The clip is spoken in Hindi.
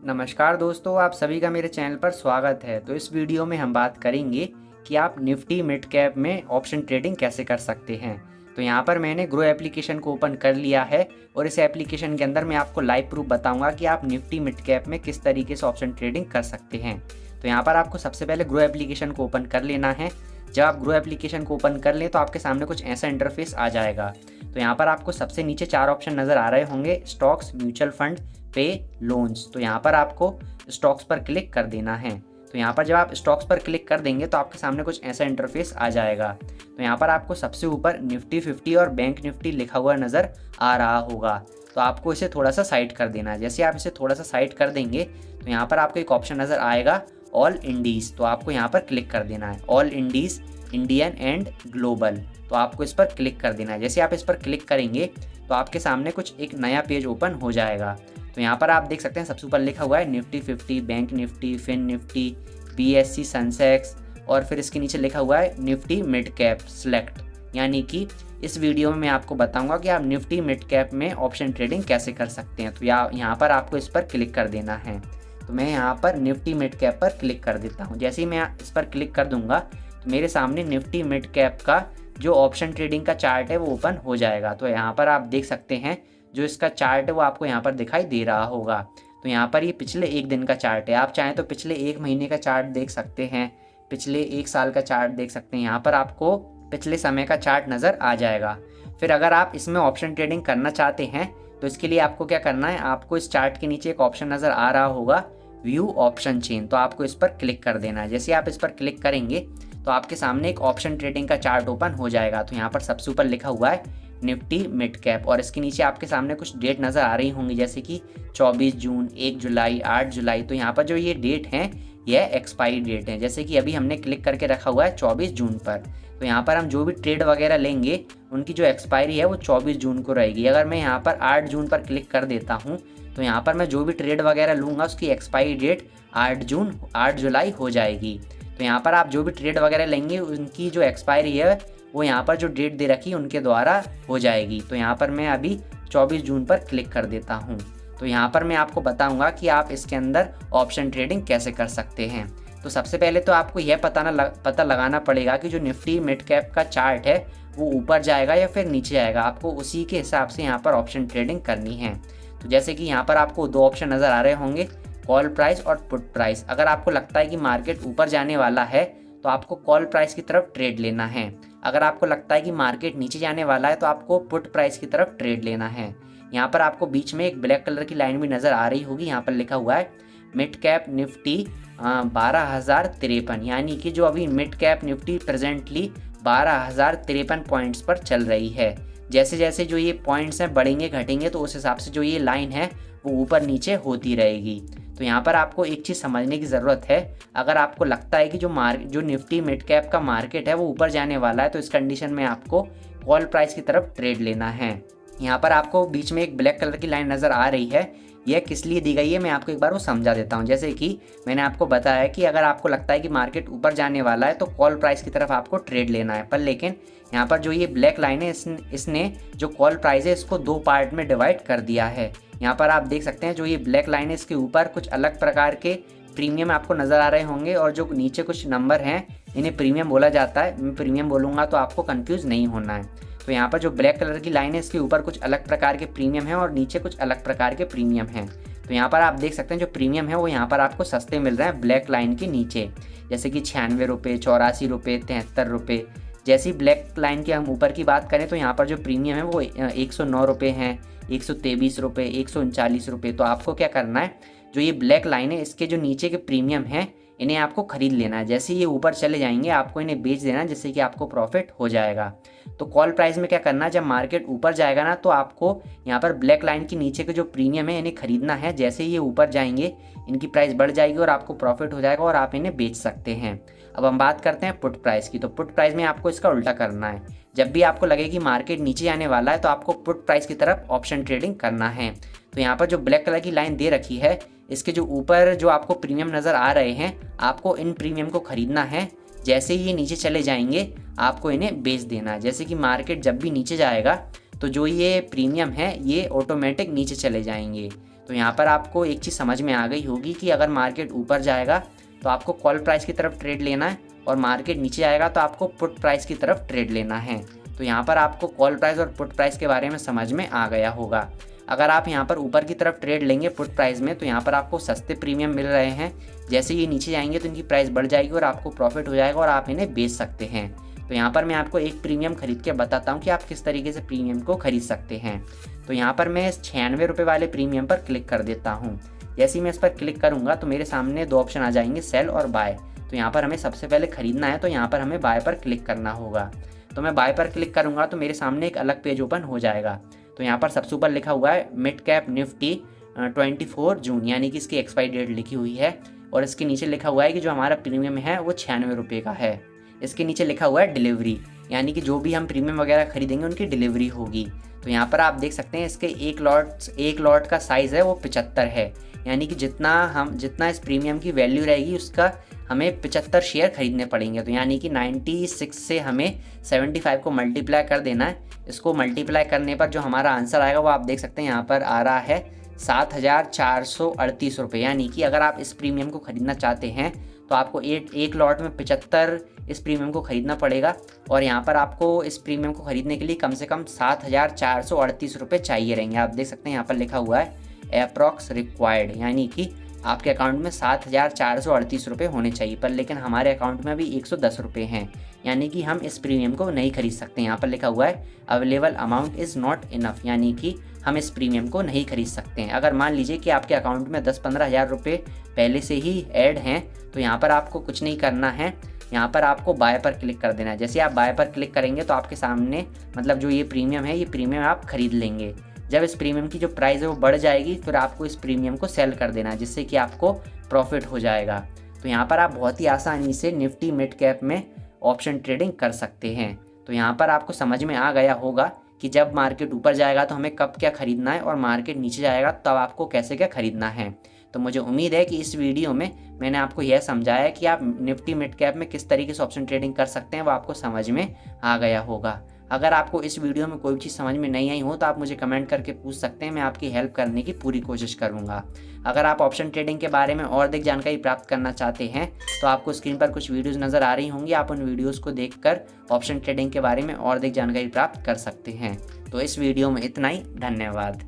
नमस्कार दोस्तों, आप सभी का मेरे चैनल पर स्वागत है। तो इस वीडियो में हम बात करेंगे कि आप निफ्टी मिड कैप में ऑप्शन ट्रेडिंग कैसे कर सकते हैं। तो यहाँ पर मैंने ग्रो एप्लीकेशन को ओपन कर लिया है और इस एप्लीकेशन के अंदर मैं आपको लाइव प्रूफ बताऊंगा कि आप निफ्टी मिड कैप में किस तरीके से ऑप्शन ट्रेडिंग कर सकते हैं। तो यहाँ पर आपको सबसे पहले ग्रो एप्लीकेशन को ओपन कर लेना है। जब आप ग्रो एप्लीकेशन को ओपन कर लें तो आपके सामने कुछ ऐसा इंटरफेस आ जाएगा। तो यहाँ पर आपको सबसे नीचे 4 ऑप्शन नज़र आ रहे होंगे, स्टॉक्स, म्यूचुअल फंड, पे, लोन्स। तो यहाँ पर आपको स्टॉक्स पर क्लिक कर देना है। तो यहाँ पर जब आप स्टॉक्स पर क्लिक कर देंगे तो आपके सामने कुछ ऐसा इंटरफेस आ जाएगा। तो यहाँ पर आपको सबसे ऊपर निफ्टी 50 और बैंक निफ्टी लिखा हुआ नज़र आ रहा होगा। तो आपको इसे थोड़ा सा साइड कर देना है। जैसे आप इसे थोड़ा सा साइड कर देंगे तो यहाँ पर आपको एक ऑप्शन नज़र आएगा, ऑल इंडीज़। तो आपको यहाँ पर क्लिक कर देना है, all Indies, Indian and global. तो आपको इस पर क्लिक कर देना है। जैसे आप इस पर क्लिक करेंगे तो आपके सामने कुछ एक नया पेज ओपन हो जाएगा। तो यहाँ पर आप देख सकते हैं सबसे ऊपर लिखा हुआ है Nifty 50, bank Nifty, fin Nifty, BSE Sensex और फिर इसके नीचे लिखा हुआ है निफ्टी मिड कैप सेलेक्ट। यानी कि इस वीडियो में मैं आपको बताऊंगा कि आप निफ्टी मिड कैप में ऑप्शन ट्रेडिंग कैसे कर सकते हैं। तो यहाँ पर आपको इस पर क्लिक कर देना है। तो मैं यहाँ पर निफ्टी मिड कैप पर क्लिक कर देता हूँ। जैसे ही मैं इस पर क्लिक कर दूंगा तो मेरे सामने निफ्टी मिड कैप का जो ऑप्शन ट्रेडिंग का चार्ट है वो ओपन हो जाएगा। तो यहाँ पर आप देख सकते हैं जो इसका चार्ट है वो आपको यहाँ पर दिखाई दे रहा होगा। तो यहाँ पर ये पिछले एक दिन का चार्ट है। आप चाहें तो पिछले एक महीने का चार्ट देख सकते हैं, पिछले एक साल का चार्ट देख सकते हैं। यहाँ पर आपको पिछले समय का चार्ट नज़र आ जाएगा। फिर अगर आप इसमें ऑप्शन ट्रेडिंग करना चाहते हैं तो इसके लिए आपको क्या करना है, आपको इस चार्ट के नीचे एक ऑप्शन नज़र आ रहा होगा, व्यू ऑप्शन चेन। तो आपको इस पर क्लिक कर देना है। जैसे आप इस पर क्लिक करेंगे तो आपके सामने एक ऑप्शन ट्रेडिंग का चार्ट ओपन हो जाएगा। तो यहाँ पर सबसे ऊपर लिखा हुआ है निफ्टी मिड कैप और इसके नीचे आपके सामने कुछ डेट नज़र आ रही होंगी, जैसे कि 24 जून, 1 जुलाई, 8 जुलाई। तो यहाँ पर जो ये डेट हैं यह एक्सपायरी डेट है। जैसे कि अभी हमने क्लिक करके रखा हुआ है 24 जून पर। तो यहाँ पर हम जो भी ट्रेड वगैरह लेंगे उनकी जो एक्सपायरी है वो 24 जून को रहेगी। अगर मैं यहाँ पर 8 जून पर क्लिक कर देता हूँ तो यहाँ पर मैं जो भी ट्रेड वगैरह लूँगा उसकी एक्सपायरी डेट 8 जुलाई हो जाएगी। तो यहाँ पर आप जो भी ट्रेड वगैरह लेंगे उनकी जो एक्सपायरी है वो यहाँ पर जो डेट दे रखी है उनके द्वारा हो जाएगी। तो यहाँ पर मैं अभी 24 जून पर क्लिक कर देता हूँ। तो यहाँ पर मैं आपको बताऊँगा कि आप इसके अंदर ऑप्शन ट्रेडिंग कैसे कर सकते हैं। तो सबसे पहले तो आपको यह पता लगाना पड़ेगा कि जो निफ्टी मिड कैप का चार्ट है वो ऊपर जाएगा या फिर नीचे जाएगा। आपको उसी के हिसाब से यहाँ पर ऑप्शन ट्रेडिंग करनी है। तो जैसे कि यहाँ पर आपको 2 ऑप्शन नज़र आ रहे होंगे, कॉल प्राइस और पुट प्राइस। अगर आपको लगता है कि मार्केट ऊपर जाने वाला है तो आपको कॉल प्राइस की तरफ ट्रेड लेना है। अगर आपको लगता है कि मार्केट नीचे जाने वाला है तो आपको पुट प्राइस की तरफ ट्रेड लेना है। यहाँ पर आपको बीच में एक ब्लैक कलर की लाइन भी नज़र आ रही होगी। यहाँ पर लिखा हुआ है मिड कैप निफ्टी 12,053, यानी कि जो अभी mid cap Nifty presently 12,053 points पर चल रही है। जैसे जैसे जो ये पॉइंट्स हैं बढ़ेंगे घटेंगे तो उस हिसाब से जो ये लाइन है वो ऊपर नीचे होती रहेगी। तो यहाँ पर आपको एक चीज़ समझने की ज़रूरत है, अगर आपको लगता है कि जो निफ्टी मिड कैप का मार्केट है वो ऊपर जाने वाला है तो इस कंडीशन में आपको कॉल प्राइस की तरफ ट्रेड लेना है। यहाँ पर आपको बीच में एक ब्लैक कलर की लाइन नज़र आ रही है, यह किस लिए दी गई है मैं आपको एक बार वो समझा देता हूँ। जैसे कि मैंने आपको बताया कि अगर आपको लगता है कि मार्केट ऊपर जाने वाला है तो कॉल प्राइस की तरफ आपको ट्रेड लेना है, पर लेकिन यहाँ पर जो ये ब्लैक लाइन है इसने जो कॉल प्राइस है इसको 2 पार्ट में डिवाइड कर दिया है। यहाँ पर आप देख सकते हैं जो ये ब्लैक लाइन है इसके ऊपर कुछ अलग प्रकार के प्रीमियम आपको नज़र आ रहे होंगे और जो नीचे कुछ नंबर हैं इन्हें प्रीमियम बोला जाता है। मैं प्रीमियम बोलूँगा तो आपको कंफ्यूज नहीं होना है। तो यहाँ पर जो ब्लैक कलर की लाइन है इसके ऊपर कुछ अलग प्रकार के प्रीमियम हैं और नीचे कुछ अलग प्रकार के प्रीमियम हैं। तो यहाँ पर आप देख सकते हैं जो प्रीमियम है वो यहाँ पर आपको सस्ते मिल रहे हैं ब्लैक लाइन के नीचे, जैसे कि 96 रुपये, 84 रुपये, 73 रुपये। जैसी ब्लैक लाइन की हम ऊपर की बात करें तो यहाँ पर जो प्रीमियम है वो 109 रुपये हैं, 123 रुपये, 139 रुपये। तो आपको क्या करना है, जो ये ब्लैक लाइन है इसके जो नीचे के प्रीमियम हैं इन्हें आपको ख़रीद लेना है। जैसे ये ऊपर चले जाएंगे आपको इन्हें बेच देना है, जिससे कि आपको प्रॉफिट हो जाएगा। तो कॉल प्राइस में क्या करना है, जब मार्केट ऊपर जाएगा ना तो आपको यहाँ पर ब्लैक लाइन के नीचे के जो प्रीमियम है इन्हें खरीदना है। जैसे ये ऊपर जाएंगे इनकी प्राइस बढ़ जाएगी और आपको प्रॉफिट हो जाएगा और आप इन्हें बेच सकते हैं। अब हम बात करते हैं पुट प्राइस की। तो पुट प्राइस में आपको इसका उल्टा करना है। जब भी आपको लगे कि मार्केट नीचे आने वाला है तो आपको पुट प्राइस की तरफ ऑप्शन ट्रेडिंग करना है। तो यहाँ पर जो ब्लैक कलर की लाइन दे रखी है इसके जो ऊपर जो आपको प्रीमियम नज़र आ रहे हैं आपको इन प्रीमियम को ख़रीदना है। जैसे ही ये नीचे चले जाएंगे आपको इन्हें बेच देना है। जैसे कि मार्केट जब भी नीचे जाएगा तो जो ये प्रीमियम है ये ऑटोमेटिक नीचे चले जाएंगे। तो यहाँ पर आपको एक चीज़ समझ में आ गई होगी कि अगर मार्केट ऊपर जाएगा तो आपको कॉल प्राइस की तरफ ट्रेड लेना है और मार्केट नीचे आएगा तो आपको पुट प्राइस की तरफ ट्रेड लेना है। तो यहाँ पर आपको कॉल प्राइस और पुट प्राइस के बारे में समझ में आ गया होगा। अगर आप यहाँ पर ऊपर की तरफ ट्रेड लेंगे पुट प्राइस में तो यहाँ पर आपको सस्ते प्रीमियम मिल रहे हैं। जैसे ये नीचे जाएंगे तो इनकी प्राइस बढ़ जाएगी और आपको प्रॉफिट हो जाएगा और आप इन्हें बेच सकते हैं। तो यहाँ पर मैं आपको एक प्रीमियम खरीद के बताता हूँ कि आप किस तरीके से प्रीमियम को खरीद सकते हैं। तो यहाँ पर मैं इस 96 रुपये वाले प्रीमियम पर क्लिक कर देता हूँ। जैसे ही मैं इस पर क्लिक करूँगा तो मेरे सामने दो ऑप्शन आ जाएंगे, सेल और बाय। तो यहाँ पर हमें सबसे पहले खरीदना है तो यहाँ पर हमें बाय पर क्लिक करना होगा। तो मैं बाय पर क्लिक करूँगा तो मेरे सामने एक अलग पेज ओपन हो जाएगा। तो यहाँ पर सबसे ऊपर लिखा हुआ है मिड कैप निफ्टी 24 जून, यानी कि इसकी एक्सपायरी डेट लिखी हुई है। और इसके नीचे लिखा हुआ है कि जो हमारा प्रीमियम है वो 96 रुपये का है। इसके नीचे लिखा हुआ है डिलीवरी, यानी कि जो भी हम प्रीमियम वगैरह खरीदेंगे उनकी डिलीवरी होगी। तो यहाँ पर आप देख सकते हैं इसके एक लॉट का साइज़ है वो 75 है, यानी कि जितना इस प्रीमियम की वैल्यू रहेगी उसका हमें 75 शेयर खरीदने पड़ेंगे। तो यानी कि 96 से हमें 75 को मल्टीप्लाई कर देना है। इसको मल्टीप्लाई करने पर जो हमारा आंसर आएगा वो आप देख सकते हैं यहाँ पर आ रहा है 7,438 रुपये। यानी कि अगर आप इस प्रीमियम को ख़रीदना चाहते हैं तो आपको एक लॉट में 75 इस प्रीमियम को ख़रीदना पड़ेगा और यहाँ पर आपको इस प्रीमियम को ख़रीदने के लिए कम से कम 7,438 रुपये चाहिए रहेंगे। आप देख सकते हैं यहाँ पर लिखा हुआ है अप्रॉक्स रिक्वायर्ड, यानी कि आपके अकाउंट में 7,438 रुपये होने चाहिए। पर लेकिन हमारे अकाउंट में अभी 110 रुपये हैं, यानी कि हम इस प्रीमियम को नहीं खरीद सकते। यहाँ पर लिखा हुआ है available amount is not enough, यानी कि हम इस प्रीमियम को नहीं खरीद सकते हैं। अगर मान लीजिए कि आपके अकाउंट में 10-15 हज़ार रुपये पहले से ही ऐड हैं तो यहाँ पर आपको कुछ नहीं करना है, यहाँ पर आपको बाय पर क्लिक कर देना है। जैसे आप बाय पर क्लिक करेंगे तो आपके सामने मतलब जो ये प्रीमियम है ये प्रीमियम आप खरीद लेंगे। जब इस प्रीमियम की जो प्राइस है वो बढ़ जाएगी फिर आपको इस प्रीमियम को सेल कर देना है, जिससे कि आपको प्रॉफिट हो जाएगा। तो यहाँ पर आप बहुत ही आसानी से निफ्टी मिड कैप में ऑप्शन ट्रेडिंग कर सकते हैं। तो यहाँ पर आपको समझ में आ गया होगा कि जब मार्केट ऊपर जाएगा तो हमें कब क्या खरीदना है और मार्केट नीचे जाएगा तब आपको कैसे क्या खरीदना है। तो मुझे उम्मीद है कि इस वीडियो में मैंने आपको यह समझाया कि आप निफ्टी मिड कैप में किस तरीके से ऑप्शन ट्रेडिंग कर सकते हैं, वो आपको समझ में आ गया होगा। अगर आपको इस वीडियो में कोई चीज़ समझ में नहीं आई हो तो आप मुझे कमेंट करके पूछ सकते हैं, मैं आपकी हेल्प करने की पूरी कोशिश करूंगा। अगर आप ऑप्शन ट्रेडिंग के बारे में और अधिक जानकारी प्राप्त करना चाहते हैं तो आपको स्क्रीन पर कुछ वीडियोस नज़र आ रही होंगी, आप उन वीडियोस को देखकर ऑप्शन ट्रेडिंग के बारे में और अधिक जानकारी प्राप्त कर सकते हैं। तो इस वीडियो में इतना ही, धन्यवाद।